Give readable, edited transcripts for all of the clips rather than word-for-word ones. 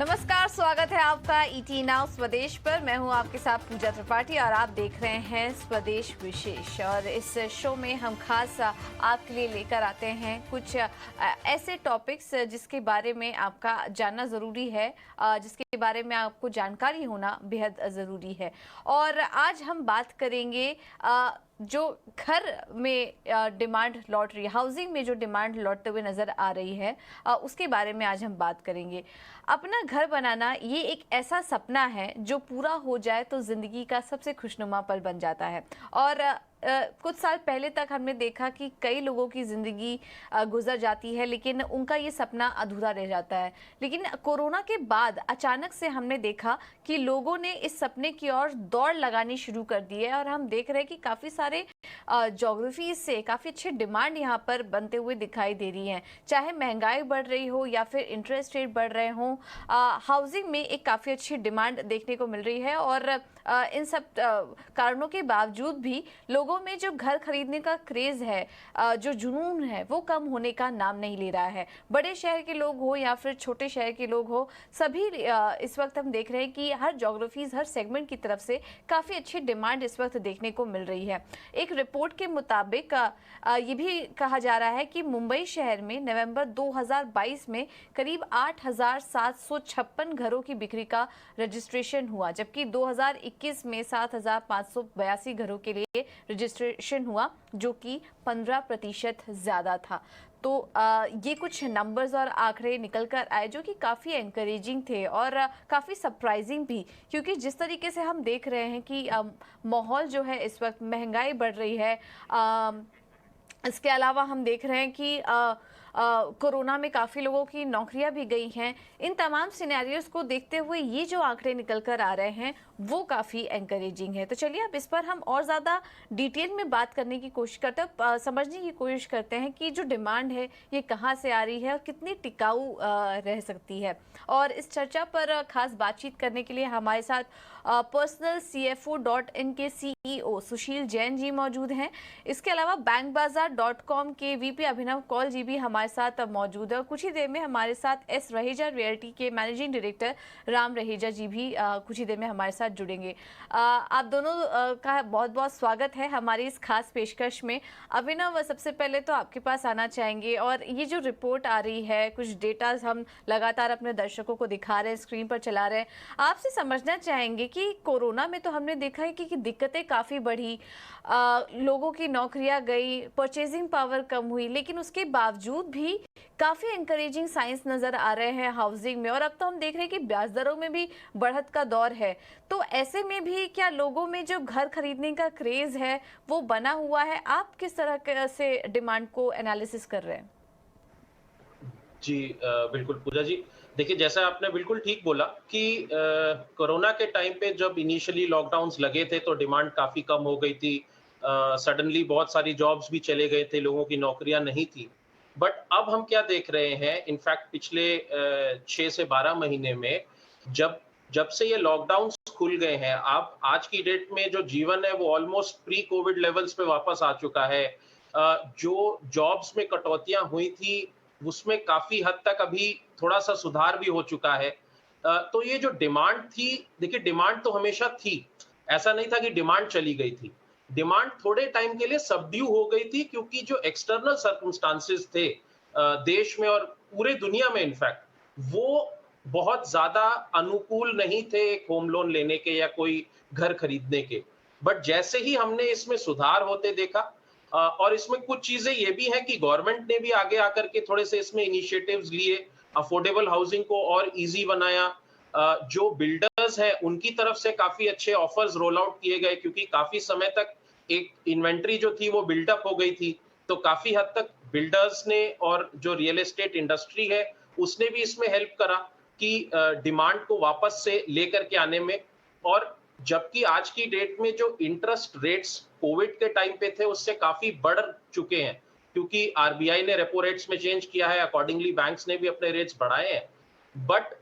नमस्कार, स्वागत है आपका ईटी नाउ स्वदेश पर। मैं हूं आपके साथ पूजा त्रिपाठी और आप देख रहे हैं स्वदेश विशेष। और इस शो में हम खास आपके लिए लेकर आते हैं कुछ ऐसे टॉपिक्स जिसके बारे में आपका जानना ज़रूरी है, जिसके बारे में आपको जानकारी होना बेहद ज़रूरी है। और आज हम बात करेंगे जो घर में डिमांड लौट रही है, हाउसिंग में जो डिमांड लौटते हुए नज़र आ रही है, उसके बारे में आज हम बात करेंगे। अपना घर बनाना ये एक ऐसा सपना है जो पूरा हो जाए तो ज़िंदगी का सबसे खुशनुमा पल बन जाता है। और कुछ साल पहले तक हमने देखा कि कई लोगों की ज़िंदगी गुजर जाती है, लेकिन उनका ये सपना अधूरा रह जाता है। लेकिन कोरोना के बाद अचानक से हमने देखा कि लोगों ने इस सपने की ओर दौड़ लगानी शुरू कर दी है। और हम देख रहे हैं कि काफ़ी सारे ज्योग्राफी से काफ़ी अच्छे डिमांड यहाँ पर बनते हुए दिखाई दे रही हैं। चाहे महंगाई बढ़ रही हो या फिर इंटरेस्ट रेट बढ़ रहे हों, हाउसिंग में एक काफ़ी अच्छी डिमांड देखने को मिल रही है। और इन सब कारणों के बावजूद भी लोगों में जो घर खरीदने का क्रेज़ है, जो जुनून है, वो कम होने का नाम नहीं ले रहा है। बड़े शहर के लोग हो या फिर छोटे शहर के लोग हो, सभी इस वक्त हम देख रहे हैं कि हर ज्योग्राफीज, हर सेगमेंट की तरफ से काफ़ी अच्छी डिमांड इस वक्त देखने को मिल रही है। एक रिपोर्ट के मुताबिक ये भी कहा जा रहा है कि मुंबई शहर में नवंबर 2022 में करीब 8,756 घरों की बिक्री का रजिस्ट्रेशन हुआ, जबकि 2021 में 7,582 घरों के लिए रजिस्ट्रेशन हुआ, जो कि 15% ज़्यादा था। तो ये कुछ नंबर्स और आंकड़े निकल कर आए जो कि काफ़ी एनकरेजिंग थे और काफ़ी सरप्राइजिंग भी, क्योंकि जिस तरीके से हम देख रहे हैं कि माहौल जो है इस वक्त, महंगाई बढ़ रही है। इसके अलावा हम देख रहे हैं कि कोरोना में काफ़ी लोगों की नौकरियां भी गई हैं। इन तमाम सिनेरियोज को देखते हुए ये जो आंकड़े निकल कर आ रहे हैं वो काफ़ी एनकरेजिंग है। तो चलिए अब इस पर हम और ज़्यादा डिटेल में बात करने की कोशिश करते हैं, समझने की कोशिश करते हैं कि जो डिमांड है ये कहाँ से आ रही है और कितनी टिकाऊ रह सकती है। और इस चर्चा पर खास बातचीत करने के लिए हमारे साथ personalcfo.in के CEO सुशील जैन जी मौजूद हैं। इसके अलावा bankbazaar.com के VP अभिनव कौल जी भी हमारे साथ मौजूद है। और कुछ ही देर में हमारे साथ एस रहेजा रियल्टी के मैनेजिंग डायरेक्टर राम रहेजा जी भी कुछ ही देर में हमारे साथ जुड़ेंगे। आप दोनों का बहुत बहुत स्वागत है हमारी इस खास पेशकश में। अभिनव, सबसे पहले तो आपके पास आना चाहेंगे, और ये जो रिपोर्ट आ रही है, कुछ डेटा हम लगातार अपने दर्शकों को दिखा रहे हैं, स्क्रीन पर चला रहे हैं, आपसे समझना चाहेंगे कि कोरोना में तो हमने देखा है कि दिक्कतें काफ़ी बढ़ी, लोगों की नौकरियां गई, परचेजिंग पावर कम हुई, लेकिन उसके बावजूद भी काफ़ी एनकरेजिंग साइंस नज़र आ रहे हैं हाउसिंग में। और अब तो हम देख रहे हैं कि ब्याज दरों में भी बढ़त का दौर है। तो ऐसे में भी क्या लोगों में जो घर खरीदने का क्रेज़ है वो बना हुआ है? आप किस तरह से डिमांड को एनालिसिस कर रहे हैं? जी बिल्कुल पूजा जी। देखिए, जैसा आपने बिल्कुल ठीक बोला कि कोरोना के टाइम पे जब इनिशियली लॉकडाउन्स लगे थे तो डिमांड काफ़ी कम हो गई थी। सडनली बहुत सारी जॉब्स भी चले गए थे, लोगों की नौकरियां नहीं थी। बट अब हम क्या देख रहे हैं, इनफैक्ट पिछले 6 से 12 महीने में जब जब से ये लॉकडाउन्स खुल गए हैं, आप आज की डेट में जो जीवन है वो ऑलमोस्ट प्री कोविड लेवल्स पे वापस आ चुका है। जो जॉब्स में कटौतियां हुई थी उसमें काफी हद तक अभी थोड़ा सा सुधार भी हो चुका है। तो ये जो डिमांड थी, देखिए डिमांड तो हमेशा थी, ऐसा नहीं था कि डिमांड चली गई थी। डिमांड थोड़े टाइम के लिए सबड्यू हो गई थी क्योंकि जो एक्सटर्नल सर्कमस्टांसेस थे देश में और पूरे दुनिया में इनफैक्ट, वो बहुत ज्यादा अनुकूल नहीं थे एक होम लोन लेने के या कोई घर खरीदने के। बट जैसे ही हमने इसमें सुधार होते देखा, और इसमें कुछ चीजें ये भी हैं कि गवर्नमेंट ने भी आगे आकर के थोड़े से इसमें इनिशिएटिव्स लिए, अफोर्डेबल हाउसिंग को और इजी बनाया। जो बिल्डर्स हैं उनकी तरफ से काफी अच्छे ऑफर्स रोल आउट किए गए क्योंकि काफी समय तक एक इन्वेंट्री जो थी वो बिल्डअप हो गई थी। तो काफी हद तक बिल्डर्स ने और जो रियल एस्टेट इंडस्ट्री है उसने भी इसमें हेल्प करा कि डिमांड को वापस से लेकर के आने में। और जबकि आज की डेट में जो इंटरेस्ट रेट्स कोविड के टाइम पे थे उससे काफी बढ़ चुके हैं क्योंकि आरबीआई ने रेपो रेट्स में चेंज किया है, अकॉर्डिंगली बैंक्स ने भी अपने रेट्स बढ़ाए हैं। बट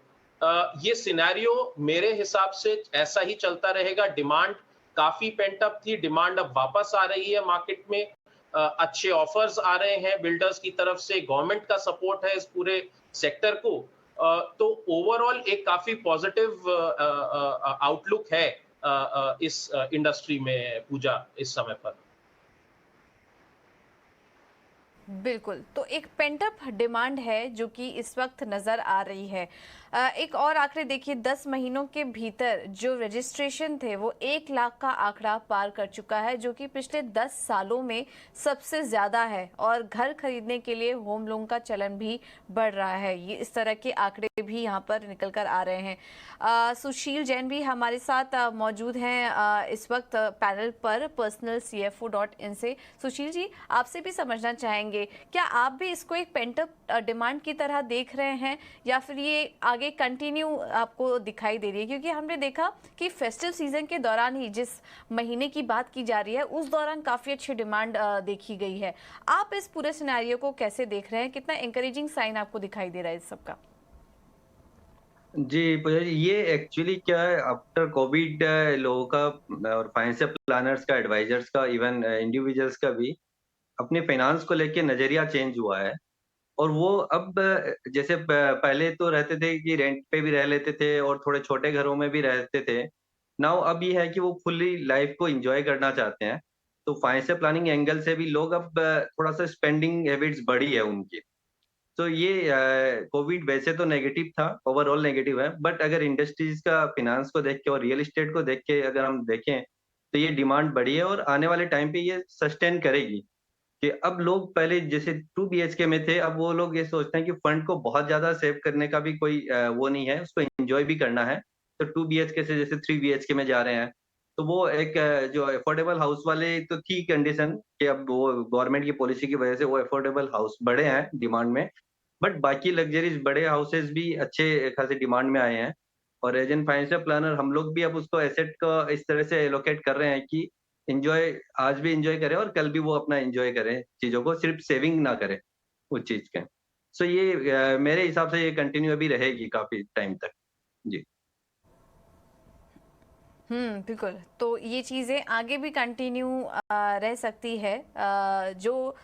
ये सिनेरियो मेरे हिसाब से ऐसा ही चलता रहेगा। डिमांड काफी पेंट अप थी, डिमांड अब वापस आ रही है मार्केट में। अच्छे ऑफर्स आ रहे हैं बिल्डर्स की तरफ से, गवर्नमेंट का सपोर्ट है इस पूरे सेक्टर को। तो ओवरऑल एक काफी पॉजिटिव आउटलुक है इस इंडस्ट्री में पूजा इस समय पर। बिल्कुल, तो एक पेंट अप डिमांड है जो कि इस वक्त नज़र आ रही है। एक और आंकड़े देखिए, 10 महीनों के भीतर जो रजिस्ट्रेशन थे वो 1 लाख का आंकड़ा पार कर चुका है, जो कि पिछले 10 सालों में सबसे ज़्यादा है। और घर खरीदने के लिए होम लोन का चलन भी बढ़ रहा है। ये इस तरह के आंकड़े भी यहाँ पर निकल कर आ रहे हैं। सुशील जैन भी हमारे साथ मौजूद हैं इस वक्त पैनल पर personalcfo.in से। सुशील जी, आपसे भी समझना चाहेंगे, क्या आप भी इसको एक पेंटअप डिमांड की तरह देख रहे हैं या फिर ये आगे कंटिन्यू आपको दिखाई दे रही है? क्योंकि हमने देखा कि फेस्टिव सीजन के दौरान ही, जिस महीने की बात की जा रही है, उस दौरान काफी अच्छी डिमांड देखी गई है। आप इस पूरे सिनेरियो को कैसे देख रहे हैं? कितना एनकरेजिंग साइन आपको दिखाई दे रहा है इस सबका? जी पूजा जी, ये एक्चुअली क्या है, आफ्टर कोविड लोगों का और फाइनेंशियल प्लानर्स का, एडवाइजर्स का, इवन इंडिविजुअल्स का भी अपने फाइनेंस को लेके नजरिया चेंज हुआ है। और वो अब जैसे पहले तो रहते थे कि रेंट पे भी रह लेते थे और थोड़े छोटे घरों में भी रहते थे। नाउ अब ये है कि वो फुल्ली लाइफ को एंजॉय करना चाहते हैं। तो फाइनेंशियल प्लानिंग एंगल से भी लोग अब थोड़ा सा स्पेंडिंग हैबिट्स बढ़ी है उनकी। तो ये कोविड वैसे तो नेगेटिव था, ओवरऑल नेगेटिव है, बट अगर इंडस्ट्रीज का फाइनेंस को देख के और रियल एस्टेट को देख के अगर हम देखें, तो ये डिमांड बढ़ी है और आने वाले टाइम पे ये सस्टेन करेगी। कि अब लोग पहले जैसे 2 बीएचके में थे, अब वो लोग ये सोचते हैं कि फंड को बहुत ज्यादा सेव करने का भी कोई वो नहीं है, उसको एंजॉय भी करना है। तो 2 बीएचके से जैसे 3 बीएचके में जा रहे हैं। तो वो एक जो अफोर्डेबल हाउस वाले तो थी कंडीशन कि अब वो गवर्नमेंट की पॉलिसी की वजह से वो अफोर्डेबल हाउस बढ़े हैं डिमांड में। बट बाकी लग्जरीज बड़े हाउसेस भी अच्छे खासे डिमांड में आए हैं। और एज एन फाइनेंशियल प्लानर हम लोग भी अब उसको एसेट को इस तरह से एलोकेट कर रहे हैं कि एंजॉय, आज भी एंजॉय करें और कल भी वो अपना एंजॉय करें चीजों को, सिर्फ सेविंग ना करें उस चीज के। सो ये मेरे हिसाब से ये कंटिन्यू अभी रहेगी काफी टाइम तक। जी बिल्कुल। तो ये चीज़ें आगे भी कंटिन्यू रह सकती है। जो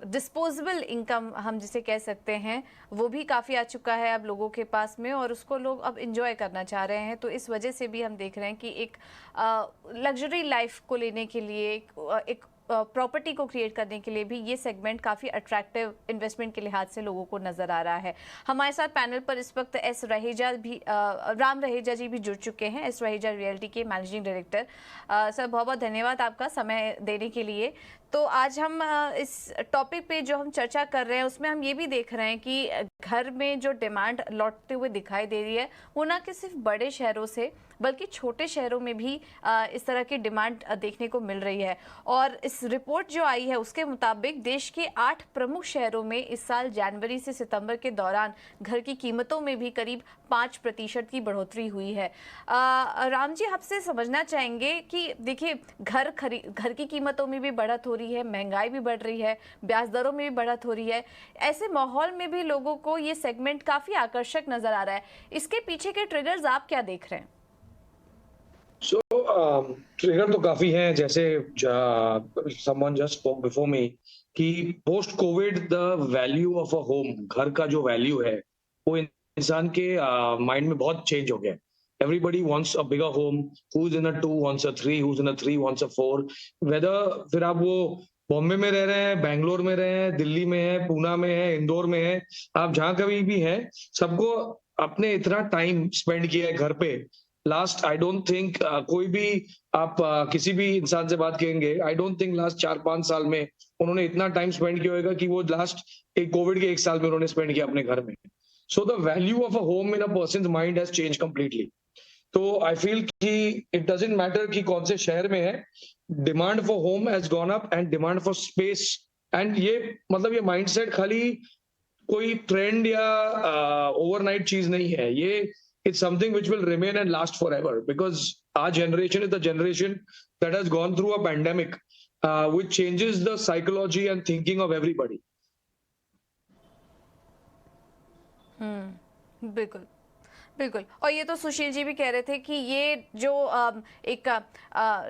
डिस्पोजेबल इनकम हम जिसे कह सकते हैं, वो भी काफ़ी आ चुका है अब लोगों के पास में, और उसको लोग अब इंजॉय करना चाह रहे हैं। तो इस वजह से भी हम देख रहे हैं कि एक लग्जरी लाइफ को लेने के लिए, एक प्रॉपर्टी को क्रिएट करने के लिए भी ये सेगमेंट काफ़ी अट्रैक्टिव इन्वेस्टमेंट के लिहाज से लोगों को नज़र आ रहा है। हमारे साथ पैनल पर इस वक्त राम रहेजा जी भी जुड़ चुके हैं, एस रहेजा रियल्टी के मैनेजिंग डायरेक्टर। सर, बहुत बहुत धन्यवाद आपका समय देने के लिए। तो आज हम इस टॉपिक पे जो हम चर्चा कर रहे हैं, उसमें हम ये भी देख रहे हैं कि घर में जो डिमांड लौटते हुए दिखाई दे रही है, वो ना कि सिर्फ बड़े शहरों से बल्कि छोटे शहरों में भी इस तरह की डिमांड देखने को मिल रही है। और इस रिपोर्ट जो आई है उसके मुताबिक देश के 8 प्रमुख शहरों में इस साल जनवरी से सितंबर के दौरान घर की कीमतों में भी करीब 5% की बढ़ोतरी हुई है। राम जी, आपसे समझना चाहेंगे कि देखिए, घर की कीमतों में भी बढ़त हो रही है, महंगाई भी बढ़ रही है, ब्याज दरों में भी बढ़त हो रही है। ऐसे माहौल में भी लोगों को ये सेगमेंट काफी आकर्षक नजर आ रहा है। इसके पीछे के ट्रिगर्स आप क्या देख रहे हैं? ट्रिगर तो काफी हैं, जैसे someone just spoke before me कि post Covid the value of a home, घर का जो वैल्यू है वो इंसान के माइंड में बहुत चेंज हो गया है। Everybody wants a bigger home, who's in a 2 wants a 3, who's in a 3 wants a 4। Weather फिर आप वो बॉम्बे में रह रहे हैं, बैंगलोर में रहे हैं, दिल्ली में है, पूना में है, इंदौर में है, आप जहां कभी भी हैं, सबको अपने इतना टाइम स्पेंड किया है घर पे। लास्ट आई डोंट थिंक कोई भी आप किसी भी इंसान से बात करेंगे, आई डोंट थिंक लास्ट 4-5 साल में उन्होंने इतना टाइम स्पेंड किया होगा कि वो लास्ट एक कोविड के 1 साल में उन्होंने स्पेंड किया अपने घर में। So the value of a home in a persons mind has change completely. तो आई फील कि इट डजंट मैटर कि कौन से शहर में है, demand for home has gone up and demand for space. And ये मतलब ये माइंडसेट खाली कोई ट्रेंड या ओवरनाइट चीज नहीं है, ये it's something which will remain and last forever, because our generation is the generation that has gone through a pandemic which changes the psychology and thinking of everybody. बिल्कुल बिल्कुल। और ये तो सुशील जी भी कह रहे थे कि ये जो एक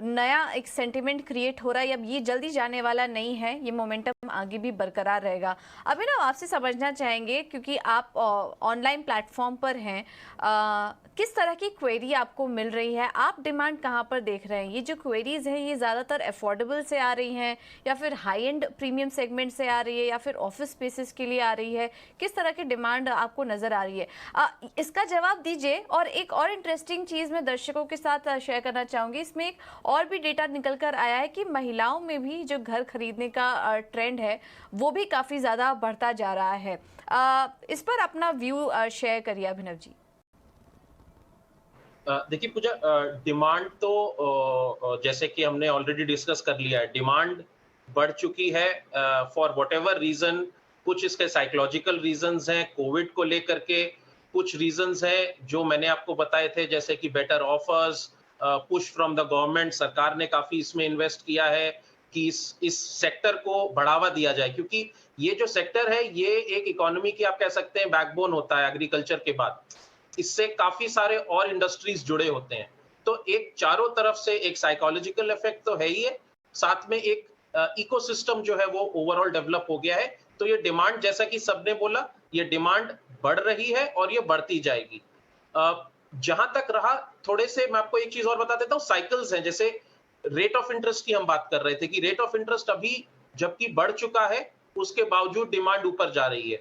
नया एक सेंटिमेंट क्रिएट हो रहा है, अब ये जल्दी जाने वाला नहीं है, ये मोमेंटम आगे भी बरकरार रहेगा। अभी ना आपसे समझना चाहेंगे, क्योंकि आप ऑनलाइन प्लेटफॉर्म पर हैं, किस तरह की क्वेरी आपको मिल रही है, आप डिमांड कहाँ पर देख रहे हैं? ये जो क्वेरीज हैं ये ज़्यादातर अफोर्डेबल से आ रही हैं, या फिर हाई एंड प्रीमियम सेगमेंट से आ रही है, या फिर ऑफिस स्पेसेस के लिए आ रही है? किस तरह की डिमांड आपको नज़र आ रही है? इसका जवाब दीजिए। और एक और इंटरेस्टिंग चीज़ मैं दर्शकों के साथ शेयर करना चाहूँगी, इसमें एक और भी डेटा निकल कर आया है कि महिलाओं में भी जो घर खरीदने का ट्रेंड है वो भी काफ़ी ज़्यादा बढ़ता जा रहा है। इस पर अपना व्यू शेयर करिए अभिनव जी। देखिए पूजा, डिमांड तो जैसे कि हमने ऑलरेडी डिस्कस कर लिया है, डिमांड बढ़ चुकी है फॉर व्हाटएवर रीजन। कुछ इसके साइकोलॉजिकल रीजंस हैं कोविड को लेकर के, कुछ रीजंस हैं जो मैंने आपको बताए थे, जैसे कि better offers, push from the government. सरकार ने काफी इसमें इन्वेस्ट किया है कि इस सेक्टर को बढ़ावा दिया जाए, क्योंकि ये जो सेक्टर है ये एक इकोनॉमी की आप कह सकते हैं बैकबोन होता है एग्रीकल्चर के बाद। इससे काफी सारे और इंडस्ट्रीज जुड़े होते हैं। तो एक चारों तरफ से एक साइकोलॉजिकल इफेक्ट तो है ही है, साथ में एक इकोसिस्टम जो है वो ओवरऑल डेवलप हो गया है। तो ये डिमांड, जैसा कि सबने बोला, ये डिमांड बढ़ रही है और ये बढ़ती जाएगी। जहां तक रहा, थोड़े से मैं आपको एक चीज और बता देता हूँ, साइकिल्स हैं। जैसे रेट ऑफ इंटरेस्ट की हम बात कर रहे थे कि रेट ऑफ इंटरेस्ट अभी जबकि बढ़ चुका है, उसके बावजूद डिमांड ऊपर जा रही है।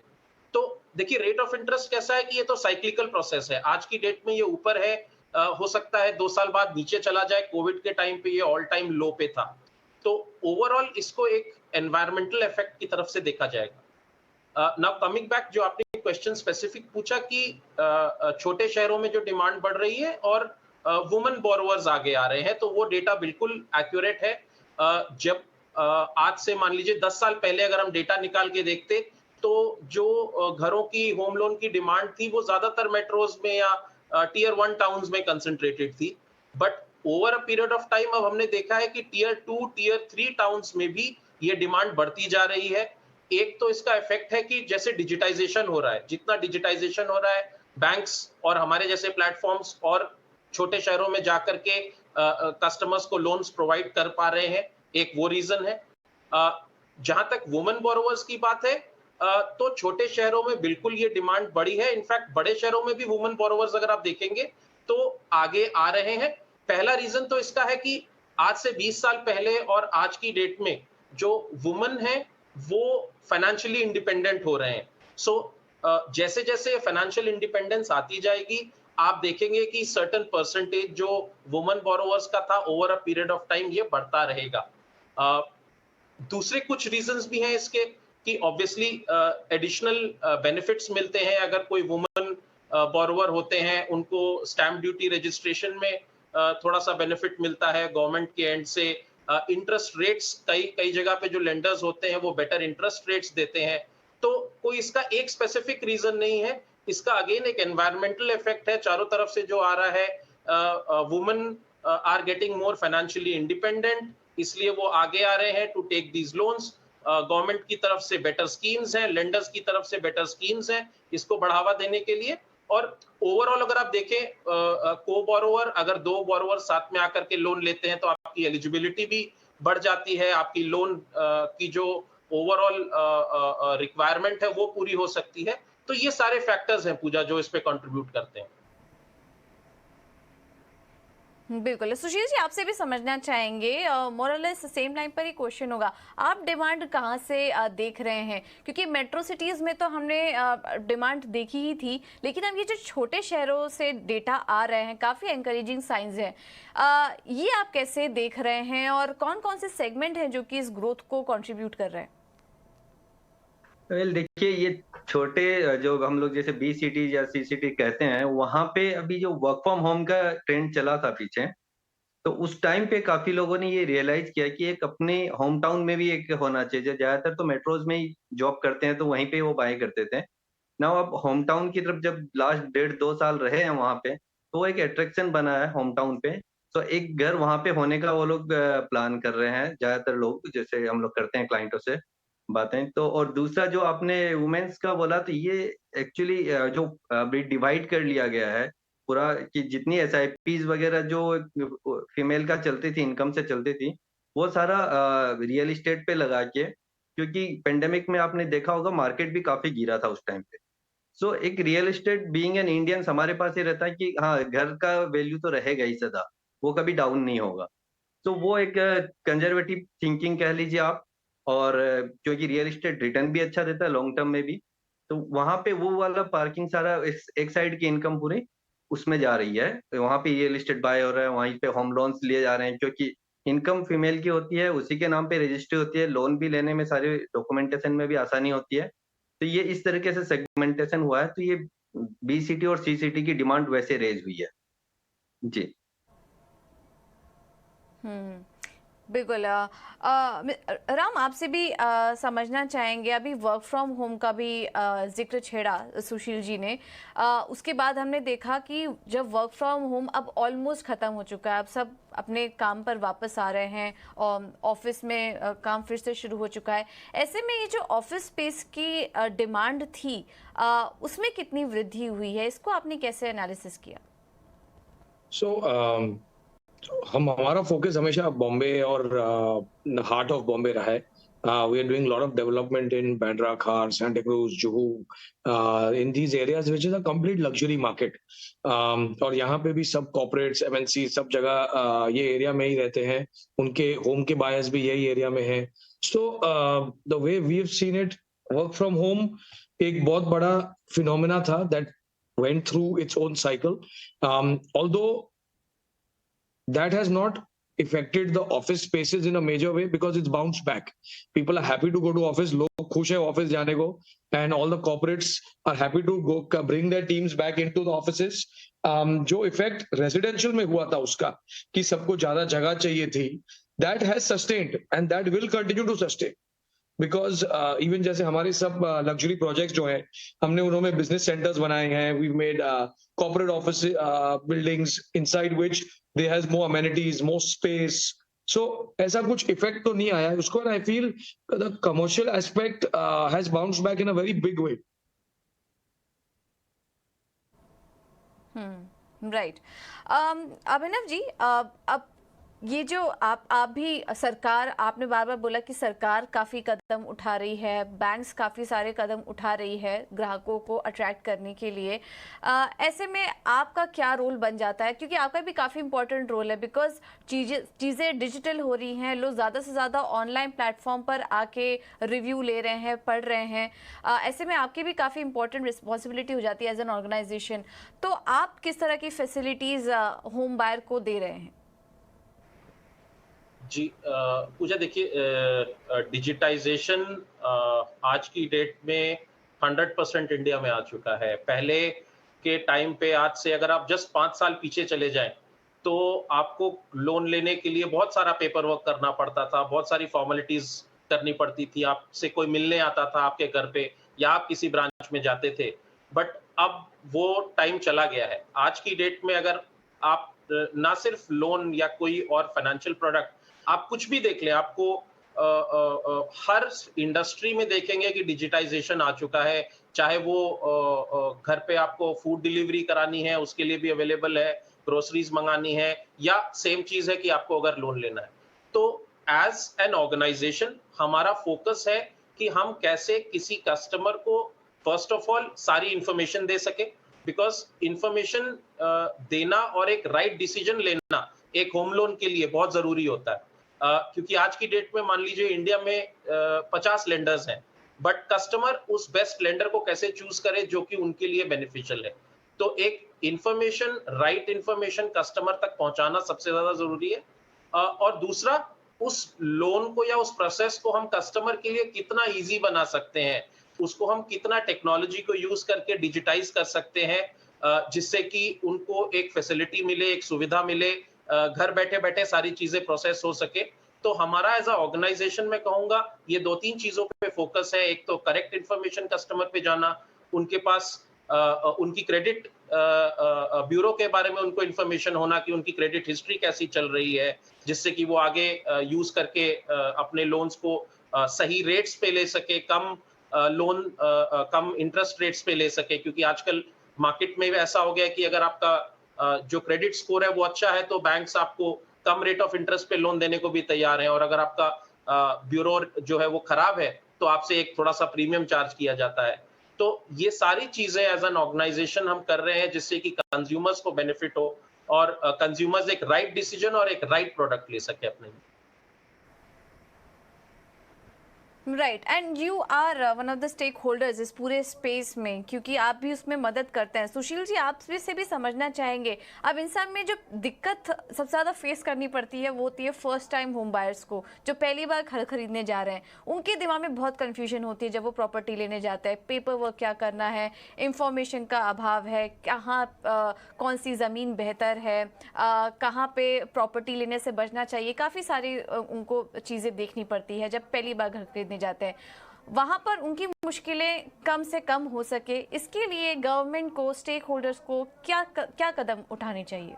तो देखिए रेट ऑफ इंटरेस्ट कैसा है कि ये तो साइक्लिकल प्रोसेस है। आज की डेट में ये ऊपर है, हो सकता है 2 साल बाद नीचे चला जाए। कोविड के टाइम पे ये ऑल टाइम लो पे था। तो ओवरऑल इसको एक एनवायरमेंटल इफेक्ट की तरफ से देखा जाएगा। नाउ कमिंग बैक, जो आपने क्वेश्चन स्पेसिफिक पूछा कि छोटे शहरों में जो डिमांड बढ़ रही है और वुमेन बोरोवर्स आगे आ रहे हैं, तो वो डेटा बिल्कुल एक्यूरेट है। जब आज से मान लीजिए 10 साल पहले अगर हम डेटा निकाल के देखते, तो जो घरों की होम लोन की डिमांड थी वो ज्यादातर मेट्रोज में या टीयर 1 टाउन्स में कंसंट्रेटेड थी। But over a period of time अब हमने देखा है कि टीयर 2, टीयर 3 टाउन्स में भी ये डिमांड बढ़ती जा रही है। एक तो इसका इफेक्ट है कि जैसे डिजिटाइजेशन हो रहा है, जितना डिजिटाइजेशन हो रहा है, बैंक्स और हमारे जैसे प्लेटफॉर्म्स और छोटे शहरों में जाकर के कस्टमर्स को लोन्स प्रोवाइड कर पा रहे हैं, एक वो रीजन है। जहां तक वुमेन बोरोवर्स की बात है, तो छोटे शहरों में बिल्कुल ये डिमांड बढ़ी है। इनफैक्ट बड़े शहरों में भी वुमेन बोरोवर्स अगर आप देखेंगे तो आगे आ रहे हैं। पहला रीजन तो इसका है कि आज से 20 साल पहले और आज की डेट में जो वुमेन है वो फाइनेंशियली इंडिपेंडेंट हो रहे हैं। सो जैसे जैसे फाइनेंशियल इंडिपेंडेंस आती जाएगी, आप देखेंगे कि सर्टेन परसेंटेज जो वुमेन बोरोवर्स का था over a period of time ये बढ़ता रहेगा। दूसरे कुछ रीजंस भी हैं इसके कि ऑब्वियसली एडिशनल बेनिफिट्स मिलते हैं। अगर कोई वुमन बोरोवर होते हैं, उनको स्टैम्प ड्यूटी रजिस्ट्रेशन में थोड़ा सा बेनिफिट मिलता है गवर्नमेंट के एंड से। इंटरेस्ट रेट्स, कई कई जगह पे जो लेंडर्स होते हैं वो बेटर इंटरेस्ट रेट्स देते हैं। तो कोई इसका एक स्पेसिफिक रीजन नहीं है, इसका अगेन एक एनवायरमेंटल इफेक्ट है चारों तरफ से जो आ रहा है। Women are getting more financially independent, इसलिए वो आगे आ रहे हैं to take these loans. Government की तरफ से बेटर स्कीम्स हैं, लेंडर्स की तरफ से बेटर स्कीम्स हैं इसको बढ़ावा देने के लिए। और ओवरऑल अगर आप देखें, को बोरोवर अगर 2 बोरोवर साथ में आकर के लोन लेते हैं तो आपकी एलिजिबिलिटी भी बढ़ जाती है, आपकी लोन की जो ओवरऑल रिक्वायरमेंट है वो पूरी हो सकती है। तो ये सारे फैक्टर्स हैं पूजा जो इस पे कंट्रीब्यूट करते हैं। बिल्कुल। सुशील जी, आपसे भी समझना चाहेंगे, मोरलेस सेम लाइन पर ही क्वेश्चन होगा, आप डिमांड कहाँ से देख रहे हैं? क्योंकि मेट्रो सिटीज़ में तो हमने डिमांड देखी ही थी, लेकिन अब ये जो छोटे शहरों से डेटा आ रहे हैं काफ़ी एनकरेजिंग साइंस हैं, ये आप कैसे देख रहे हैं और कौन कौन से सेगमेंट हैं जो कि इस ग्रोथ को कंट्रीब्यूट कर रहे हैं? वेल देखिए, ये छोटे जो हम लोग जैसे बी सिटी या सी सिटी कहते हैं, वहां पे अभी जो वर्क फ्रॉम होम का ट्रेंड चला था पीछे, तो उस टाइम पे काफी लोगों ने ये रियलाइज किया कि एक अपने होम टाउन में भी एक होना चाहिए। ज्यादातर तो मेट्रोज में ही जॉब करते हैं तो वहीं पे वो बाय करते थे ना। अब होम टाउन की तरफ जब लास्ट 1.5-2 साल रहे हैं वहां पे, तो एक अट्रैक्शन बना है होम टाउन पे। तो एक घर वहां पे होने का वो लोग प्लान कर रहे हैं ज्यादातर लोग, जैसे हम लोग करते हैं क्लाइंटों से बातें तो। और दूसरा जो आपने वुमेन्स का बोला, तो ये एक्चुअली जो अभी डिवाइड कर लिया गया है पूरा कि जितनी एसआईपीज वगैरह जो फीमेल का चलती थी, इनकम से चलती थी, वो सारा रियल एस्टेट पे लगा के, क्योंकि पेंडेमिक में आपने देखा होगा मार्केट भी काफी गिरा था उस टाइम पे। सो एक real estate being an Indians हमारे पास ये रहता है कि हाँ, घर का वैल्यू तो रहेगा ही सदा, वो कभी डाउन नहीं होगा। तो वो एक कंजर्वेटिव थिंकिंग कह लीजिए आप। और क्योंकि रियल एस्टेट रिटर्न भी अच्छा देता है लॉन्ग टर्म में भी, तो वहां पे वो वाला पार्किंग सारा एक साइड की इनकम पूरी उसमें जा रही है, वहां पे रियल एस्टेट बाय हो रहा है, वहीं पे होम लोन्स लिए जा रहे हैं, क्योंकि इनकम फीमेल की होती है, उसी के नाम पे रजिस्ट्री होती है, लोन भी लेने में सारे डॉक्यूमेंटेशन में भी आसानी होती है। तो ये इस तरीके से सेगमेंटेशन हुआ है, तो ये बी सिटी और सी सिटी की डिमांड वैसे रेज हुई है। जी। हम्म, बिल्कुल। राम, आपसे भी समझना चाहेंगे, अभी वर्क फ्रॉम होम का भी जिक्र छेड़ा सुशील जी ने। उसके बाद हमने देखा कि जब वर्क फ्रॉम होम अब ऑलमोस्ट ख़त्म हो चुका है, अब सब अपने काम पर वापस आ रहे हैं और ऑफिस में काम फिर से शुरू हो चुका है। ऐसे में ये जो ऑफिस स्पेस की डिमांड थी, उसमें कितनी वृद्धि हुई है, इसको आपने कैसे एनालिसिस किया? सो हमारा फोकस हमेशा बॉम्बे और हार्ट ऑफ बॉम्बे रहा है। We are doing lot of development in Bandra, Khar, Santacruz, Juhu, in these areas which is a complete luxury market. और यहाँ पे भी सब कॉर्पोरेट्स, एमएनसी सब जगह ये एरिया में ही रहते हैं, उनके होम के बायर्स भी यही एरिया में है। So the way we have seen it, work from home एक बहुत बड़ा फिनोमेना था that went through its own cycle. Although that has not affected the office spaces in a major way because it's bounced back. People are happy to go to office, log खुश है office जाने को, and all the corporates are happy to go bring their teams back into the offices. जो effect residential में हुआ था उसका कि सबको ज्यादा जगह चाहिए थी, that has sustained and that will continue to sustain. Because even जैसे हमारे सब लग्जरी प्रोजेक्ट्स जो है, हमने उन्होंने बिजनेस सेंटर्स बनाए हैं, we made corporate office buildings inside which they has more amenities, more space. So ऐसा कुछ इफेक्ट तो नहीं आया है उसको, and I feel the commercial aspect has bounced back in a very big way. Right. Abhinav ji, अब ये जो आप भी सरकार, आपने बार बार बोला कि सरकार काफ़ी कदम उठा रही है, बैंक्स काफ़ी सारे कदम उठा रही है ग्राहकों को अट्रैक्ट करने के लिए। ऐसे में आपका क्या रोल बन जाता है, क्योंकि आपका भी काफ़ी इंपॉर्टेंट रोल है, बिकॉज चीज़ें डिजिटल हो रही हैं, लोग ज़्यादा से ज़्यादा ऑनलाइन प्लेटफॉर्म पर आके रिव्यू ले रहे हैं, पढ़ रहे हैं। ऐसे में आपकी भी काफ़ी इंपॉर्टेंट रिस्पॉन्सिबिलिटी हो जाती है एज एन ऑर्गेनाइजेशन। तो आप किस तरह की फैसिलिटीज़ होम बायर को दे रहे हैं? जी, पूजा देखिए, डिजिटाइजेशन आज की डेट में 100% इंडिया में आ चुका है। पहले के टाइम पे आज से अगर आप जस्ट 5 साल पीछे चले जाएं, तो आपको लोन लेने के लिए बहुत सारा पेपर वर्क करना पड़ता था, बहुत सारी फॉर्मेलिटीज करनी पड़ती थी, आपसे कोई मिलने आता था आपके घर पे या आप किसी ब्रांच में जाते थे। बट अब वो टाइम चला गया है। आज की डेट में अगर आप ना सिर्फ लोन या कोई और फाइनेंशियल प्रोडक्ट, आप कुछ भी देख लें, आपको हर इंडस्ट्री में देखेंगे कि डिजिटाइजेशन आ चुका है। चाहे वो घर पे आपको फूड डिलीवरी करानी है, उसके लिए भी अवेलेबल है, ग्रोसरीज मंगानी है, या सेम चीज है कि आपको अगर लोन लेना है। तो एज एन ऑर्गेनाइजेशन हमारा फोकस है कि हम कैसे किसी कस्टमर को फर्स्ट ऑफ ऑल सारी इंफॉर्मेशन दे सके, बिकॉज इंफॉर्मेशन देना और एक राइट डिसीजन लेना एक होम लोन के लिए बहुत जरूरी होता है। क्योंकि आज की डेट में मान लीजिए इंडिया में 50 लेंडर्स हैं, बट कस्टमर उस बेस्ट लेंडर को कैसे चूज करे जो कि उनके लिए बेनिफिशियल है। तो एक इंफॉर्मेशन, राइट इंफॉर्मेशन कस्टमर तक पहुंचाना सबसे ज्यादा जरूरी है। और दूसरा, उस लोन को या उस प्रोसेस को हम कस्टमर के लिए कितना इजी बना सकते हैं, उसको हम कितना टेक्नोलॉजी को यूज करके डिजिटाइज कर सकते हैं, जिससे कि उनको एक फैसिलिटी मिले, एक सुविधा मिले, घर बैठे बैठे सारी चीजें प्रोसेस हो सके। तो हमारा एज अ ऑर्गेनाइजेशन में कहूंगा ये 2-3 चीजों पे फोकस है। एक तो करेक्ट इंफॉर्मेशन कस्टमर पे जाना, उनके पास उनकी क्रेडिट ब्यूरो के बारे में उनको इंफॉर्मेशन होना कि उनकी क्रेडिट हिस्ट्री कैसी चल रही है, जिससे कि वो आगे यूज करके अपने लोन्स को सही रेट्स पे ले सके, कम इंटरेस्ट रेट्स पे ले सके। क्योंकि आजकल मार्केट में ऐसा हो गया है कि अगर आपका जो क्रेडिट स्कोर है वो अच्छा है तो बैंक्स आपको कम रेट ऑफ इंटरेस्ट पे लोन देने को भी तैयार हैं, और अगर आपका ब्यूरो जो है वो खराब है तो आपसे एक थोड़ा सा प्रीमियम चार्ज किया जाता है। तो ये सारी चीजें एज एन ऑर्गेनाइजेशन हम कर रहे हैं जिससे कि कंज्यूमर्स को बेनिफिट हो और कंज्यूमर्स एक राइट डिसीजन और एक राइट प्रोडक्ट ले सके अपने लिए। Right, and you are one of the stakeholders इस पूरे स्पेस में, क्योंकि आप भी उसमें मदद करते हैं। सुशील जी, आप से भी समझना चाहेंगे, अब इंसान में जो दिक्कत सबसे ज़्यादा फेस करनी पड़ती है वो होती है फर्स्ट टाइम होम बायर्स को, जो पहली बार घर खरीदने जा रहे हैं। उनके दिमाग में बहुत कन्फ्यूजन होती है जब वो प्रॉपर्टी लेने जाते हैं, पेपर वर्क क्या करना है, इंफॉर्मेशन का अभाव है, कहाँ कौन सी ज़मीन बेहतर है, कहाँ पे प्रॉपर्टी लेने से बचना चाहिए, काफ़ी सारी उनको चीज़ें देखनी पड़ती है जब पहली बार घर खरीदने जाते हैं। वहां पर उनकी मुश्किलें कम से कम हो सके, इसके लिए गवर्नमेंट को, स्टेक होल्डर्स को क्या कदम उठाने चाहिए?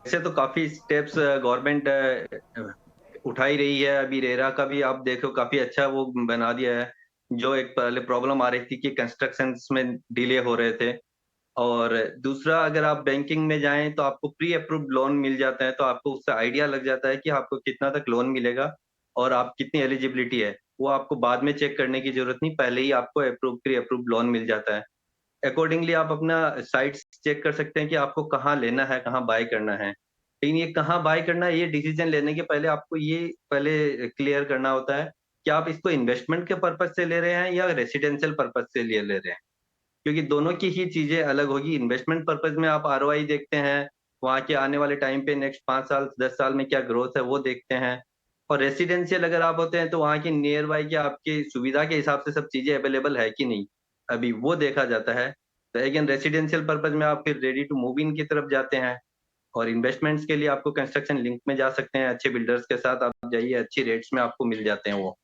ऐसे तो काफी स्टेप्स गवर्नमेंट उठा ही रही है। अभी रेरा का भी आप देखो काफी अच्छा वो बना दिया है। जो एक पहले प्रॉब्लम आ रही थी कि कंस्ट्रक्शंस में डिले हो रहे थे, और दूसरा अगर आप बैंकिंग में जाएं तो आपको प्री अप्रूव्ड लोन मिल जाता है, तो आपको उससे आइडिया लग जाता है कि आपको कितना तक लोन मिलेगा और आप कितनी एलिजिबिलिटी है। वो आपको बाद में चेक करने की जरूरत नहीं, पहले ही आपको प्री अप्रूव्ड लोन मिल जाता है। अकॉर्डिंगली आप अपना साइट्स चेक कर सकते हैं कि आपको कहाँ लेना है, कहाँ बाय करना है। लेकिन ये कहाँ बाय करना है, ये डिसीजन लेने के पहले आपको ये पहले क्लियर करना होता है कि आप इसको इन्वेस्टमेंट के पर्पज से ले रहे हैं या रेसिडेंशियल पर्पज से ले रहे हैं, क्योंकि दोनों की ही चीजें अलग होगी। इन्वेस्टमेंट पर्पज में आप आरओआई देखते हैं, वहाँ के आने वाले टाइम पे नेक्स्ट 5 साल 10 साल में क्या ग्रोथ है वो देखते हैं। और रेसिडेंशियल अगर आप होते हैं तो वहाँ की नियर बाई की आपकी सुविधा के हिसाब से सब चीजें अवेलेबल है कि नहीं, अभी वो देखा जाता है। तो अगेन रेसिडेंशियल पर्पज में आप फिर रेडी टू मूव इन की तरफ जाते हैं, और इन्वेस्टमेंट्स के लिए आपको कंस्ट्रक्शन लिंक में जा सकते हैं, अच्छे बिल्डर्स के साथ आप जाइए, अच्छी रेट्स में आपको मिल जाते हैं वो।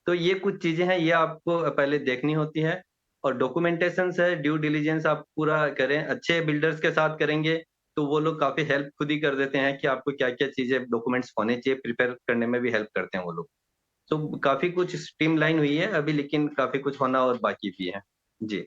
तो ये कुछ चीजें हैं, ये आपको पहले देखनी होती है। और डॉक्यूमेंटेशन है, ड्यू डिलीजेंस आप पूरा करें, अच्छे बिल्डर्स के साथ करेंगे तो वो लोग काफी हेल्प खुद ही कर देते हैं कि आपको क्या क्या चीजें डॉक्यूमेंट्स होने चाहिए, प्रिपेयर करने में भी हेल्प करते हैं वो लोग। तो काफी कुछ स्ट्रीमलाइन हुई है अभी, लेकिन काफी कुछ होना और बाकी भी है जी।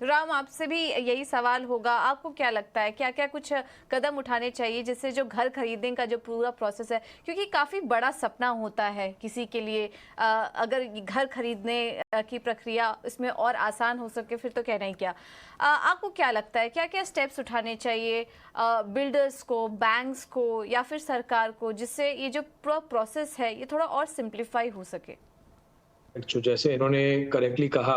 राम, आपसे भी यही सवाल होगा, आपको क्या लगता है क्या क्या कुछ कदम उठाने चाहिए जिससे जो घर खरीदने का जो पूरा प्रोसेस है, क्योंकि काफ़ी बड़ा सपना होता है किसी के लिए, अगर घर खरीदने की प्रक्रिया इसमें और आसान हो सके फिर तो कहना ही क्या। आपको क्या लगता है क्या क्या स्टेप्स उठाने चाहिए बिल्डर्स को, बैंक्स को या फिर सरकार को, जिससे ये जो पूरा प्रोसेस है ये थोड़ा और सिंप्लीफाई हो सके? जो जैसे इन्होंने करेक्टली कहा,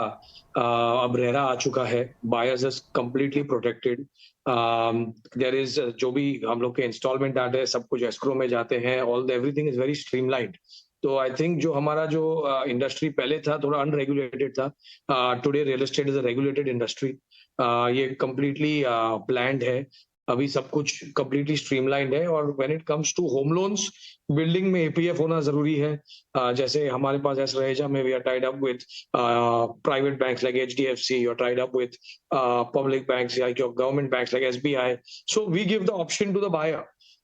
अब रेरा आ चुका है, buyers is completely protected. There is जो भी हम लोग के इंस्टॉलमेंट आते हैं सब कुछ एस्क्रो में जाते हैं, all everything is very streamlined. तो आई थिंक जो हमारा जो इंडस्ट्री पहले था थोड़ा अनरेगुलेटेड था, today real estate is a regulated industry. ये कम्प्लीटली प्लान्ड है, अभी सब कुछ कम्प्लीटली स्ट्रीमलाइंड है। और when it comes to home loans, building में एपीएफ होना जरूरी है। जैसे हमारे पास एस रहेजा में we are tied up with private banks like HDFC, you are tied up with public banks like your government banks like SBI. So we give the option to the buyer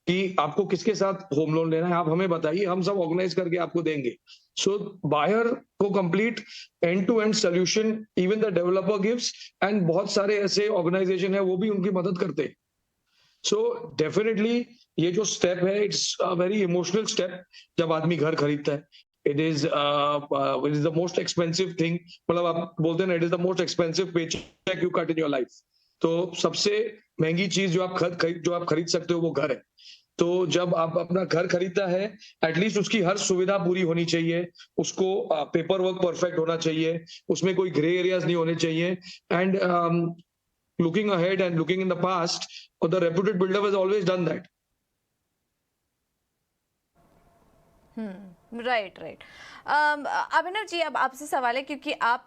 कि आपको किसके साथ home loan लेना है, आप हमें बताइए, हम सब ऑर्गेनाइज करके आपको देंगे। सो बायर को complete end to end solution even the developer gives, and बहुत सारे ऐसे ऑर्गेनाइजेशन है वो भी उनकी मदद करते हैं। सो डेफिनेटली ये जो स्टेप है, it's a very emotional step जब आदमी घर खरीदता है। It is the most expensive thing, मतलब आप बोलते हैं ना, it is the most expensive paycheque you cut in your life. तो सबसे महंगी चीज जो आप खरीद सकते हो वो घर है। तो जब आप अपना घर खरीदता है, एटलीस्ट उसकी हर सुविधा पूरी होनी चाहिए, उसको पेपर वर्क परफेक्ट होना चाहिए, उसमें कोई ग्रे एरियाज नहीं होने चाहिए। And looking ahead and looking in the past, the reputed builder has always done that. Right right. Abhinav ji, अब आपसे सवाल है, क्योंकि आप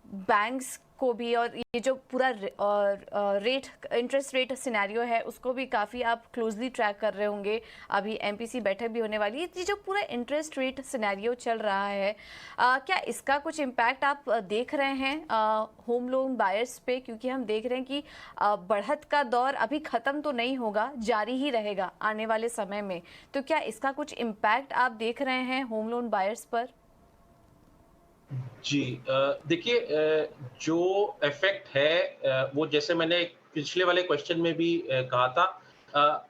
बैंक्स को भी और ये जो पूरा रेट, इंटरेस्ट रेट सिनेरियो है उसको भी काफ़ी आप क्लोजली ट्रैक कर रहे होंगे। अभी एमपीसी बैठक भी होने वाली है, ये जो पूरा इंटरेस्ट रेट सिनेरियो चल रहा है, क्या इसका कुछ इम्पैक्ट आप देख रहे हैं होम लोन बायर्स पे? क्योंकि हम देख रहे हैं कि बढ़त का दौर अभी ख़त्म तो नहीं होगा, जारी ही रहेगा आने वाले समय में। तो क्या इसका कुछ इम्पैक्ट आप देख रहे हैं होम लोन बायर्स पर? जी देखिए जो इफेक्ट है वो जैसे मैंने पिछले वाले क्वेश्चन में भी कहा था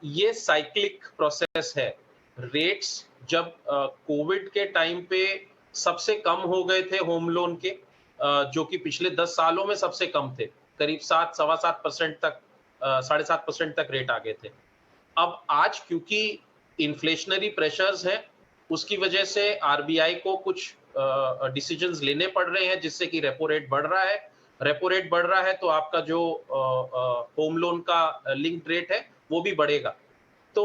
ये साइक्लिक प्रोसेस है। रेट्स जब कोविड के टाइम पे सबसे कम हो गए थे होम लोन के जो कि पिछले 10 सालों में सबसे कम थे। करीब 7 सवा 7% तक 7.5% तक रेट आ गए थे। अब आज क्योंकि इन्फ्लेशनरी प्रेशर्स हैं, उसकी वजह से आरबीआई को कुछ डिसीजंस लेने पड़ रहे हैं जिससे कि रेपो रेट बढ़ रहा है। रेपो रेट बढ़ रहा है तो आपका जो होम लोन का लिंक्ड रेट है वो भी बढ़ेगा। तो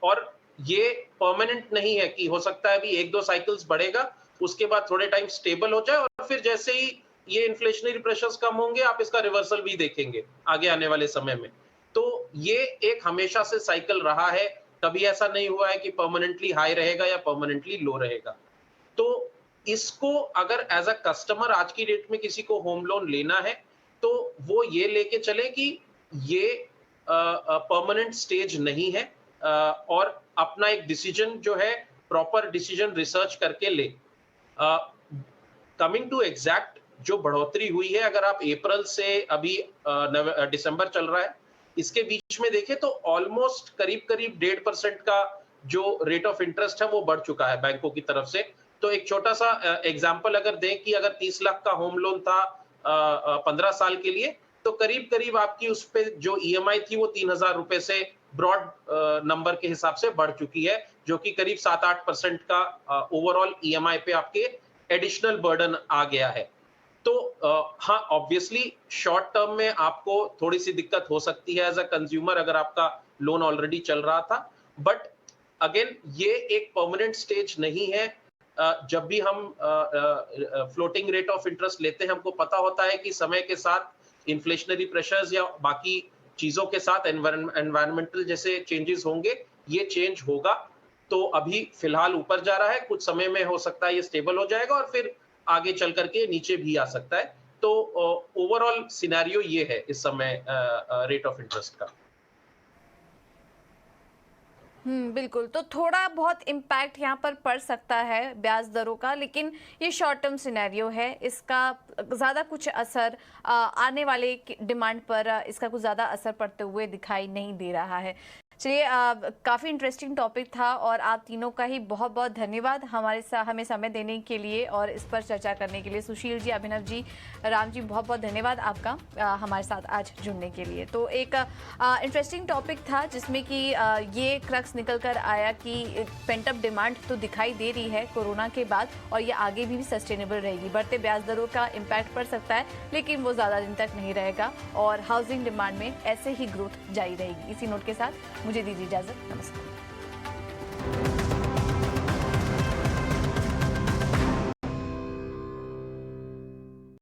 और ये परमानेंट नहीं है कि हो सकता है अभी 1-2 साइकिल्स बढ़ेगा, उसके बाद थोड़े टाइम स्टेबल हो जाए और फिर जैसे ही ये इन्फ्लेशनरी प्रेशर्स कम होंगे आप इसका रिवर्सल भी देखेंगे आगे आने वाले समय में। तो ये एक हमेशा से साइकिल रहा है, कभी ऐसा नहीं हुआ है कि परमानेंटली हाई रहेगा या परमानेंटली लो रहेगा। तो इसको अगर एज अ कस्टमर आज की डेट में किसी को होम लोन लेना है तो वो ये लेके चले कि ये परमानेंट स्टेज नहीं है और अपना एक डिसीजन जो है प्रॉपर डिसीजन रिसर्च करके ले। कमिंग टू एग्जैक्ट जो बढ़ोतरी हुई है अगर आप अप्रैल से अभी दिसंबर चल रहा है इसके बीच में देखें तो ऑलमोस्ट करीब करीब 1.5% का जो रेट ऑफ इंटरेस्ट है वो बढ़ चुका है बैंकों की तरफ से। तो एक छोटा सा एग्जांपल अगर दें कि अगर 30 लाख का होम लोन था 15 साल के लिए तो करीब करीब आपकी उस पे जो ईएमआई थी वो 3,000 रुपए से ब्रॉड नंबर के हिसाब से बढ़ चुकी है जो कि करीब 7-8% का ओवरऑल ईएमआई पे आपके एडिशनल बर्डन आ गया है। तो हाँ ऑब्वियसली शॉर्ट टर्म में आपको थोड़ी सी दिक्कत हो सकती है एज अ कंज्यूमर अगर आपका लोन ऑलरेडी चल रहा था बट अगेन ये एक परमानेंट स्टेज नहीं है। जब भी हम फ्लोटिंग रेट ऑफ इंटरेस्ट लेते हैं हमको पता होता है कि समय के साथ इन्फ्लेशनरी प्रेशर्स या बाकी चीजों के साथ एनवायरमेंटल जैसे चेंजेस होंगे ये चेंज होगा। तो अभी फिलहाल ऊपर जा रहा है कुछ समय में हो सकता है ये स्टेबल हो जाएगा और फिर आगे चल करके नीचे भी आ सकता है। तो ओवरऑल सिनेरियो ये है इस समय रेट ऑफ इंटरेस्ट का। बिल्कुल। तो थोड़ा बहुत इम्पैक्ट यहाँ पर पड़ सकता है ब्याज दरों का, लेकिन ये शॉर्ट टर्म सिनेरियो है। इसका ज़्यादा कुछ असर आने वाले डिमांड पर इसका कुछ ज़्यादा असर पड़ते हुए दिखाई नहीं दे रहा है। चलिए, काफ़ी इंटरेस्टिंग टॉपिक था और आप तीनों का ही बहुत बहुत धन्यवाद हमें समय देने के लिए और इस पर चर्चा करने के लिए। सुशील जी, अभिनव जी, राम जी, बहुत बहुत धन्यवाद आपका हमारे साथ आज जुड़ने के लिए। तो एक इंटरेस्टिंग टॉपिक था जिसमें कि ये क्रक्स निकल कर आया कि पेंट अप डिमांड तो दिखाई दे रही है कोरोना के बाद और ये आगे भी सस्टेनेबल रहेगी। बढ़ते ब्याज दरों का इम्पैक्ट पड़ सकता है लेकिन वो ज़्यादा दिन तक नहीं रहेगा और हाउसिंग डिमांड में ऐसे ही ग्रोथ जारी रहेगी। इसी नोट के साथ मुझे दीजिए इजाजत। नमस्कार।